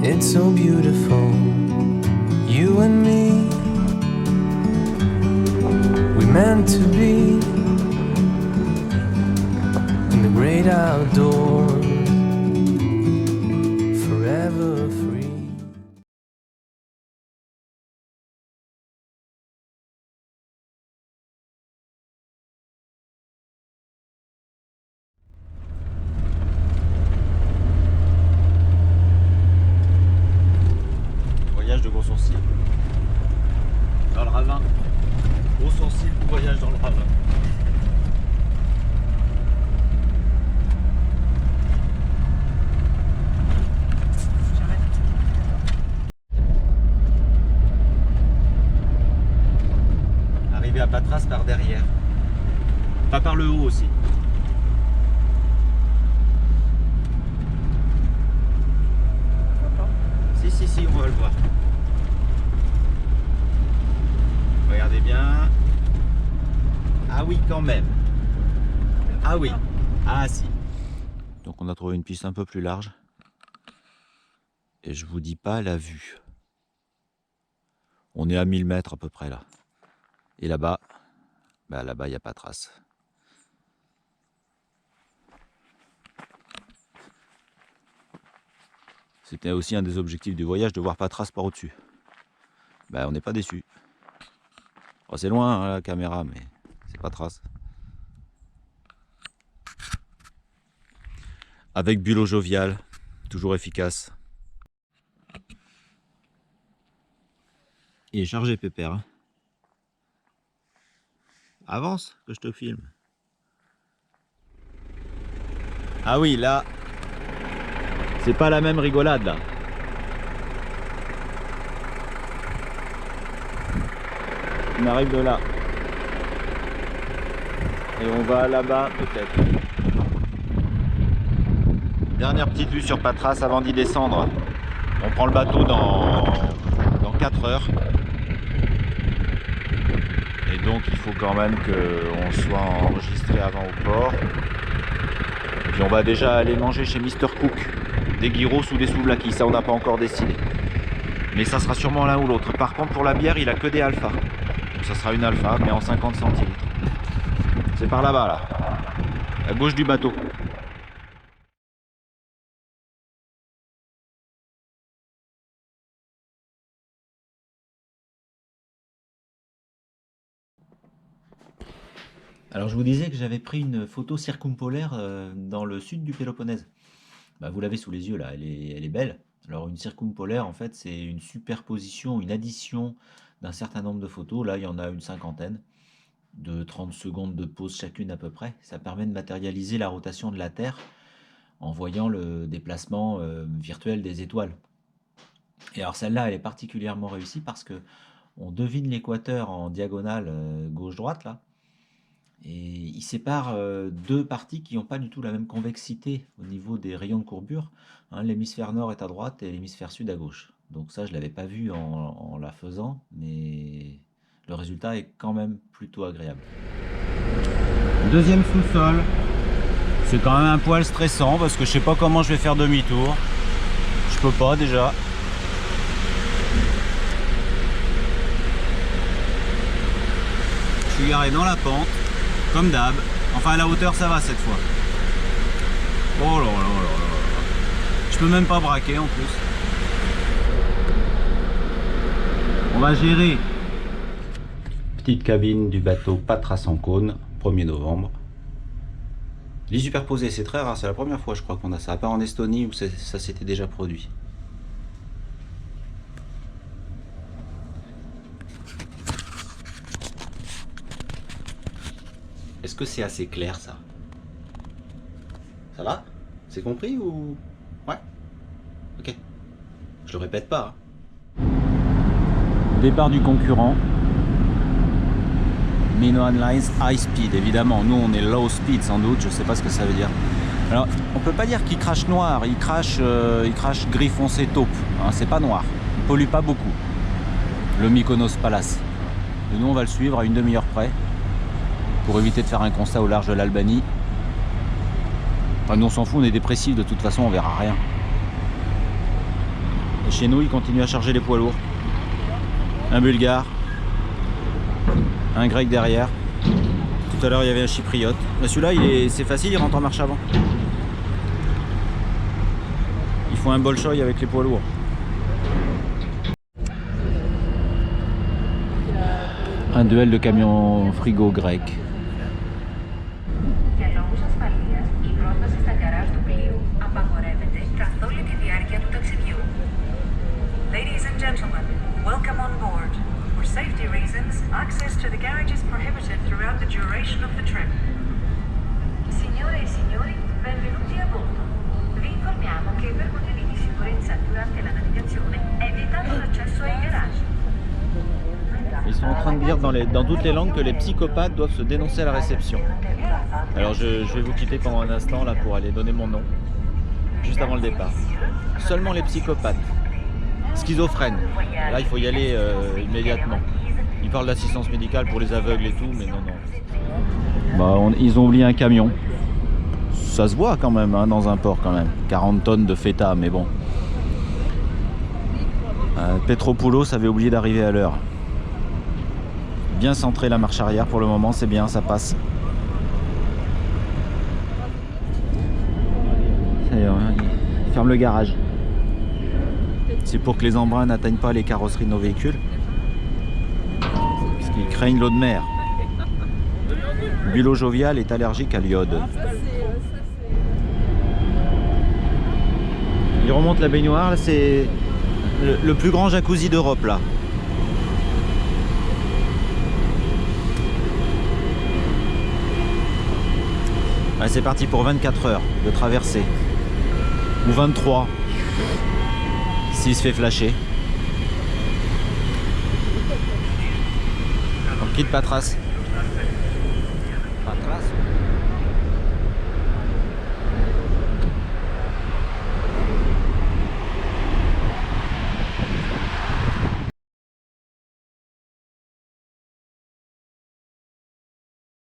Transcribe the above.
It's so beautiful, you and me. We meant to be in the great outdoors, forever free. Voyage de gros sourcils. Dans le ravin. Gros sourcils, voyage dans le ravin. Arrivé à Patras par derrière. Pas par le haut aussi. Si, on va le voir. Regardez bien. Ah oui, quand même. Ah oui. Ah si. Donc on a trouvé une piste un peu plus large. Et je vous dis pas la vue. On est à 1000 mètres à peu près là. Et là-bas, là-bas il n'y a pas de trace. C'était aussi un des objectifs du voyage, de voir Patras par au-dessus. On n'est pas déçu. Oh, c'est loin hein, la caméra, mais c'est Patras. Avec bulot jovial, toujours efficace. Il est chargé pépère. Hein. Avance, que je te filme. Ah oui, là, c'est pas la même rigolade là. On arrive de là. Et on va là-bas peut-être. Dernière petite vue sur Patras avant d'y descendre. On prend le bateau dans 4 heures. Et donc il faut quand même qu'on soit enregistré avant au port. Et puis on va déjà aller manger chez Mr Cook. Des gyros ou des souvlaki, ça on n'a pas encore décidé. Mais ça sera sûrement l'un ou l'autre. Par contre pour la bière il a que des alphas. Donc ça sera une alpha mais en 50 centilitres. C'est par là-bas là. À gauche du bateau. Alors je vous disais que j'avais pris une photo circumpolaire dans le sud du Péloponnèse. Vous l'avez sous les yeux là, elle est belle. Alors une circumpolaire en fait c'est une superposition, une addition d'un certain nombre de photos. Là il y en a une cinquantaine, de 30 secondes de pause chacune à peu près. Ça permet de matérialiser la rotation de la Terre en voyant le déplacement virtuel des étoiles. Et alors celle-là elle est particulièrement réussie parce que on devine l'équateur en diagonale gauche-droite là. Et il sépare deux parties qui n'ont pas du tout la même convexité au niveau des rayons de courbure. Hein, l'hémisphère nord est à droite et l'hémisphère sud à gauche. Donc ça, je ne l'avais pas vu en la faisant, mais le résultat est quand même plutôt agréable. Deuxième sous-sol. C'est quand même un poil stressant parce que je sais pas comment je vais faire demi-tour. Je peux pas déjà. Je suis garé dans la pente. Comme d'hab. Enfin à la hauteur ça va cette fois. Oh là là là là. Je peux même pas braquer en plus. On va gérer. Petite cabine du bateau Patras en cône, 1er novembre. Lit superposé, c'est très rare, c'est la première fois je crois qu'on a ça, à part en Estonie où ça s'était déjà produit. Est-ce que c'est assez clair ça? Ça va? C'est compris ou... Ouais? Ok. Je le répète pas. Hein. Départ du concurrent. Minoan Lines High Speed, évidemment. Nous on est low speed sans doute, je sais pas ce que ça veut dire. Alors on peut pas dire qu'il crache noir, il crache gris foncé taupe. Hein, c'est pas noir, il pollue pas beaucoup. Le Mykonos Palace. Et nous on va le suivre à une demi-heure près. Pour éviter de faire un constat au large de l'Albanie. Enfin, nous on s'en fout, on est dépressif, de toute façon on verra rien. Chez nous, ils continuent à charger les poids lourds. Un Bulgare, un Grec derrière. Tout à l'heure, il y avait un Chypriote. Celui-là, c'est facile, il rentre en marche avant. Ils font un Bolshoi avec les poids lourds. Un duel de camions frigo grec. Για λόγους ασφαλείας, η πρόσβαση στα γκαράζ του πλοίου απαγορεύεται καθ' όλη τη διάρκεια του ταξιδιού. Ladies and gentlemen, welcome on board. For safety reasons, access to the garage is prohibited throughout the duration of the trip. Signore e signori, benvenuti a bordo. Vi informiamo che per motivi di sicurezza durante la navigazione è vietato l'accesso ai garage. Ils sont en train de dire dans toutes les langues que les psychopathes doivent se dénoncer à la réception. Alors je vais vous quitter pendant un instant là pour aller donner mon nom, juste avant le départ. Seulement les psychopathes, schizophrènes, là il faut y aller immédiatement. Ils parlent d'assistance médicale pour les aveugles et tout, mais non. Ils ont oublié un camion. Ça se voit quand même hein, dans un port quand même. 40 tonnes de feta, mais bon. Petropoulos avait oublié d'arriver à l'heure. Bien centré la marche arrière pour le moment, c'est bien, ça passe. Ça y est, il ferme le garage. C'est pour que les embruns n'atteignent pas les carrosseries de nos véhicules. Parce qu'ils craignent l'eau de mer. Bulot Jovial est allergique à l'iode. Il remonte la baignoire, là, c'est le plus grand jacuzzi d'Europe là. Ouais, c'est parti pour 24 heures de traversée. Ou 23 s'il se fait flasher. On quitte Patras.